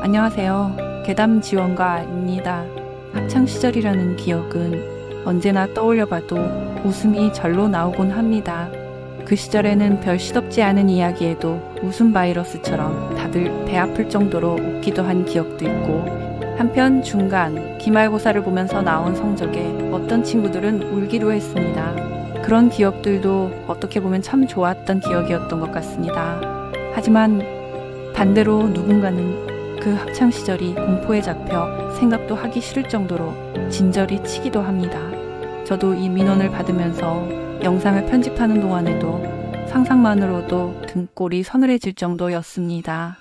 안녕하세요. 괴담지원가입니다. 학창시절이라는 기억은 언제나 떠올려봐도 웃음이 절로 나오곤 합니다. 그 시절에는 별 시덥지 않은 이야기에도 웃음 바이러스처럼 다들 배 아플 정도로 웃기도 한 기억도 있고, 한편 중간 기말고사를 보면서 나온 성적에 어떤 친구들은 울기도 했습니다. 그런 기억들도 어떻게 보면 참 좋았던 기억이었던 것 같습니다. 하지만 반대로 누군가는 그 학창시절이 공포에 잡혀 생각도 하기 싫을 정도로 진저리 치기도 합니다. 저도 이 민원을 받으면서 영상을 편집하는 동안에도 상상만으로도 등골이 서늘해질 정도였습니다.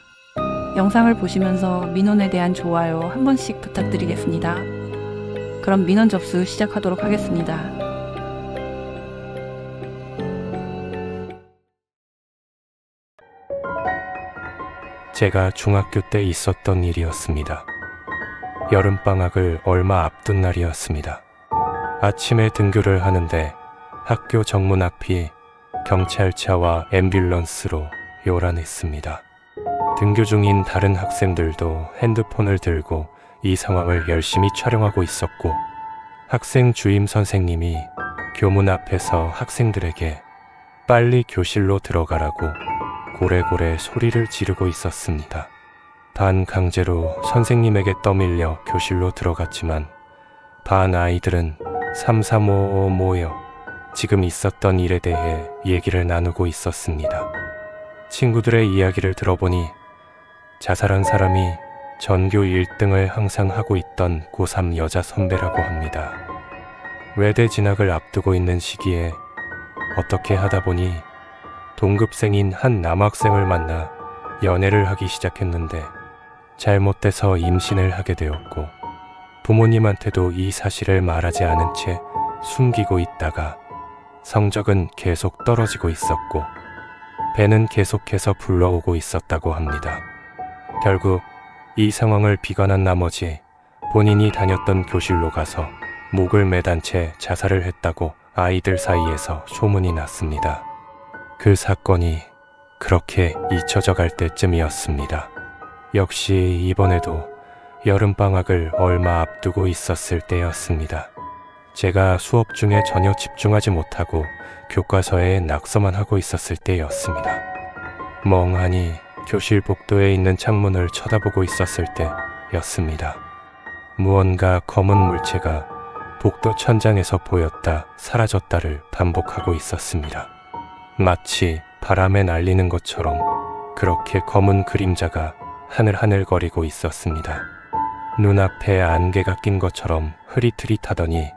영상을 보시면서 민원에 대한 좋아요 한 번씩 부탁드리겠습니다. 그럼 민원 접수 시작하도록 하겠습니다. 제가 중학교 때 있었던 일이었습니다. 여름방학을 얼마 앞둔 날이었습니다. 아침에 등교를 하는데 학교 정문 앞이 경찰차와 앰뷸런스로 요란했습니다. 등교 중인 다른 학생들도 핸드폰을 들고 이 상황을 열심히 촬영하고 있었고, 학생 주임 선생님이 교문 앞에서 학생들에게 빨리 교실로 들어가라고 고래고래 소리를 지르고 있었습니다. 반 강제로 선생님에게 떠밀려 교실로 들어갔지만 반 아이들은 삼삼오오 모여 지금 있었던 일에 대해 얘기를 나누고 있었습니다. 친구들의 이야기를 들어보니 자살한 사람이 전교 1등을 항상 하고 있던 고3 여자 선배라고 합니다. 외대 진학을 앞두고 있는 시기에 어떻게 하다 보니 동급생인 한 남학생을 만나 연애를 하기 시작했는데 잘못돼서 임신을 하게 되었고, 부모님한테도 이 사실을 말하지 않은 채 숨기고 있다가 성적은 계속 떨어지고 있었고 배는 계속해서 불러오고 있었다고 합니다. 결국 이 상황을 비관한 나머지 본인이 다녔던 교실로 가서 목을 매단 채 자살을 했다고 아이들 사이에서 소문이 났습니다. 그 사건이 그렇게 잊혀져 갈 때쯤이었습니다. 역시 이번에도 여름방학을 얼마 앞두고 있었을 때였습니다. 제가 수업 중에 전혀 집중하지 못하고 교과서에 낙서만 하고 있었을 때였습니다. 멍하니 교실 복도에 있는 창문을 쳐다보고 있었을 때였습니다. 무언가 검은 물체가 복도 천장에서 보였다 사라졌다를 반복하고 있었습니다. 마치 바람에 날리는 것처럼 그렇게 검은 그림자가 하늘하늘거리고 있었습니다. 눈앞에 안개가 낀 것처럼 흐릿흐릿하더니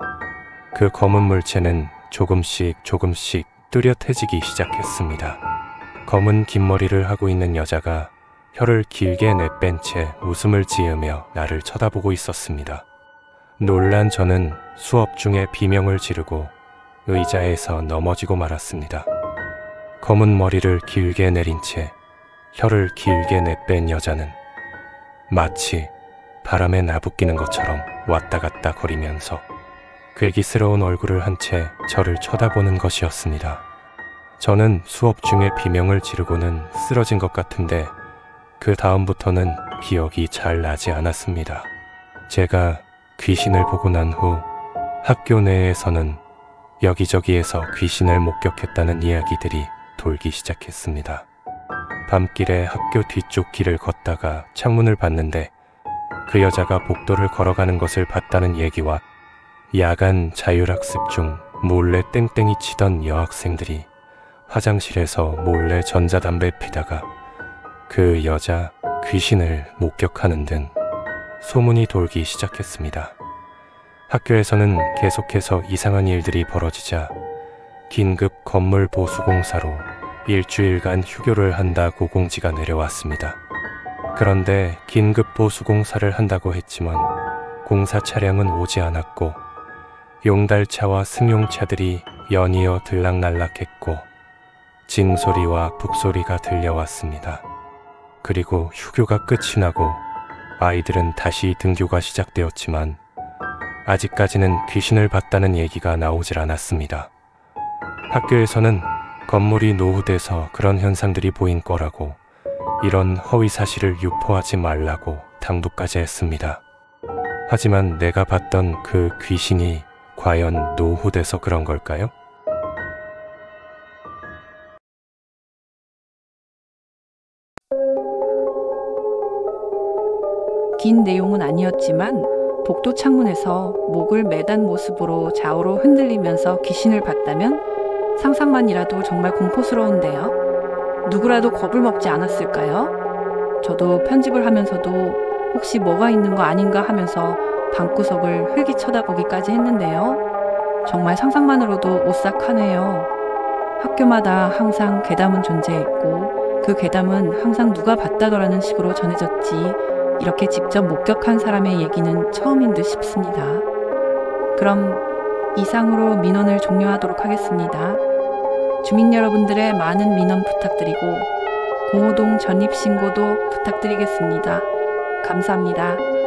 그 검은 물체는 조금씩 뚜렷해지기 시작했습니다. 검은 긴 머리를 하고 있는 여자가 혀를 길게 내뺀 채 웃음을 지으며 나를 쳐다보고 있었습니다. 놀란 저는 수업 중에 비명을 지르고 의자에서 넘어지고 말았습니다. 검은 머리를 길게 내린 채 혀를 길게 내뺀 여자는 마치 바람에 나부끼는 것처럼 왔다 갔다 거리면서 괴기스러운 얼굴을 한 채 저를 쳐다보는 것이었습니다. 저는 수업 중에 비명을 지르고는 쓰러진 것 같은데 그 다음부터는 기억이 잘 나지 않았습니다. 제가 귀신을 보고 난 후 학교 내에서는 여기저기에서 귀신을 목격했다는 이야기들이 돌기 시작했습니다. 밤길에 학교 뒤쪽 길을 걷다가 창문을 봤는데 그 여자가 복도를 걸어가는 것을 봤다는 얘기와 야간 자율학습 중 몰래 땡땡이 치던 여학생들이 화장실에서 몰래 전자담배 피다가 그 여자 귀신을 목격하는 등 소문이 돌기 시작했습니다. 학교에서는 계속해서 이상한 일들이 벌어지자 긴급 건물 보수공사로 일주일간 휴교를 한다고 공지가 내려왔습니다. 그런데 긴급 보수공사를 한다고 했지만 공사 차량은 오지 않았고 용달차와 승용차들이 연이어 들락날락했고 징소리와 북소리가 들려왔습니다. 그리고 휴교가 끝이 나고 아이들은 다시 등교가 시작되었지만 아직까지는 귀신을 봤다는 얘기가 나오질 않았습니다. 학교에서는 건물이 노후돼서 그런 현상들이 보인 거라고 이런 허위 사실을 유포하지 말라고 당부까지 했습니다. 하지만 내가 봤던 그 귀신이 과연 노후돼서 그런 걸까요? 긴 내용은 아니었지만 복도 창문에서 목을 매단 모습으로 좌우로 흔들리면서 귀신을 봤다면 상상만이라도 정말 공포스러운데요. 누구라도 겁을 먹지 않았을까요? 저도 편집을 하면서도 혹시 뭐가 있는 거 아닌가 하면서 방구석을 흘기 쳐다보기까지 했는데요. 정말 상상만으로도 오싹하네요. 학교마다 항상 괴담은 존재했고 그 괴담은 항상 누가 봤다더라는 식으로 전해졌지 이렇게 직접 목격한 사람의 얘기는 처음인 듯 싶습니다. 그럼 이상으로 민원을 종료하도록 하겠습니다. 주민 여러분들의 많은 민원 부탁드리고 공호동 전입신고도 부탁드리겠습니다. 감사합니다.